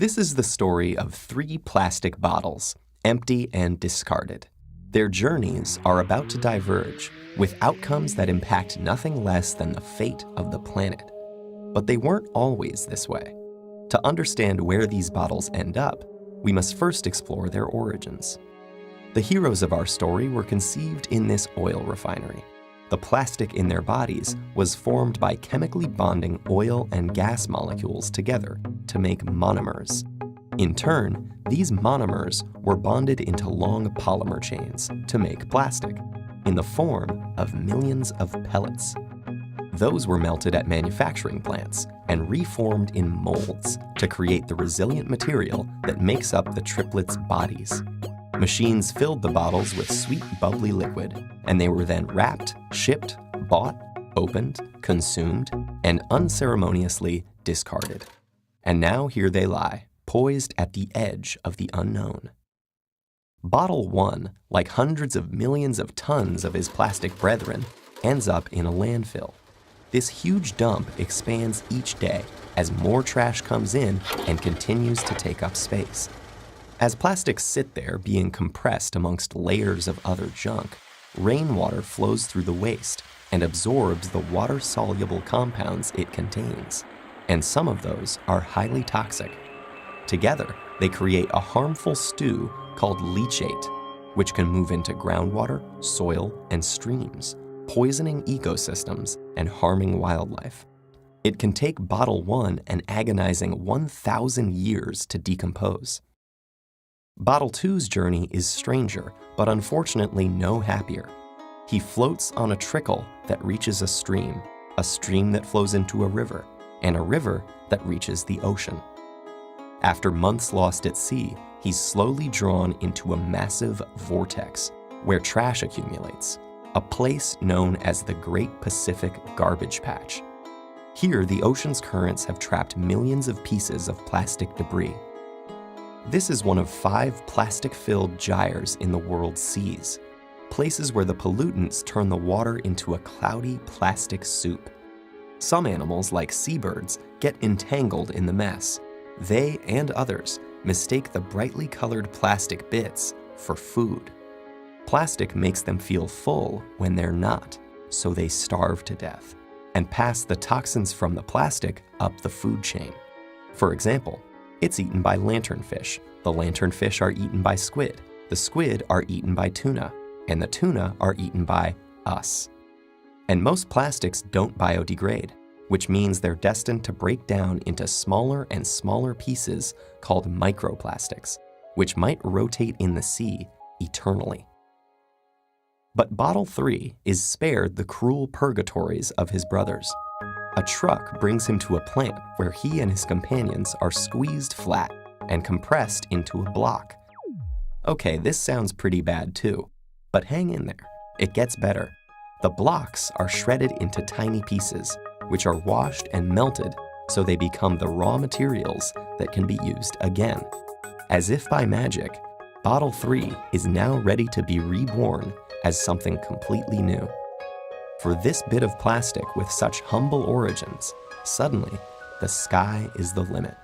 This is the story of 3 plastic bottles, empty and discarded. Their journeys are about to diverge, with outcomes that impact nothing less than the fate of the planet. But they weren't always this way. To understand where these bottles end up, we must first explore their origins. The heroes of our story were conceived in this oil refinery. The plastic in their bodies was formed by chemically bonding oil and gas molecules together to make monomers. In turn, these monomers were bonded into long polymer chains to make plastic, in the form of millions of pellets. Those were melted at manufacturing plants and reformed in molds to create the resilient material that makes up the triplets' bodies. Machines filled the bottles with sweet, bubbly liquid, and they were then wrapped, shipped, bought, opened, consumed, and unceremoniously discarded. And now here they lie, poised at the edge of the unknown. Bottle 1, like hundreds of millions of tons of his plastic brethren, ends up in a landfill. This huge dump expands each day as more trash comes in and continues to take up space. As plastics sit there being compressed amongst layers of other junk, rainwater flows through the waste and absorbs the water-soluble compounds it contains, and some of those are highly toxic. Together, they create a harmful stew called leachate, which can move into groundwater, soil, and streams, poisoning ecosystems and harming wildlife. It can take Bottle 1 an agonizing 1,000 years to decompose. Bottle 2's journey is stranger, but unfortunately no happier. He floats on a trickle that reaches a stream that flows into a river, and a river that reaches the ocean. After months lost at sea, he's slowly drawn into a massive vortex where trash accumulates, a place known as the Great Pacific Garbage Patch. Here, the ocean's currents have trapped millions of pieces of plastic debris. This is one of 5 plastic-filled gyres in the world's seas, places where the pollutants turn the water into a cloudy plastic soup. Some animals, like seabirds, get entangled in the mess. They and others mistake the brightly colored plastic bits for food. Plastic makes them feel full when they're not, so they starve to death and pass the toxins from the plastic up the food chain. For example, it's eaten by lanternfish. The lanternfish are eaten by squid. The squid are eaten by tuna. And the tuna are eaten by us. And most plastics don't biodegrade, which means they're destined to break down into smaller and smaller pieces called microplastics, which might rotate in the sea eternally. But Bottle 3 is spared the cruel purgatories of his brothers. A truck brings him to a plant where he and his companions are squeezed flat and compressed into a block. Okay, this sounds pretty bad too, but hang in there. It gets better. The blocks are shredded into tiny pieces, which are washed and melted so they become the raw materials that can be used again. As if by magic, Bottle 3 is now ready to be reborn as something completely new. For this bit of plastic with such humble origins, suddenly, the sky is the limit.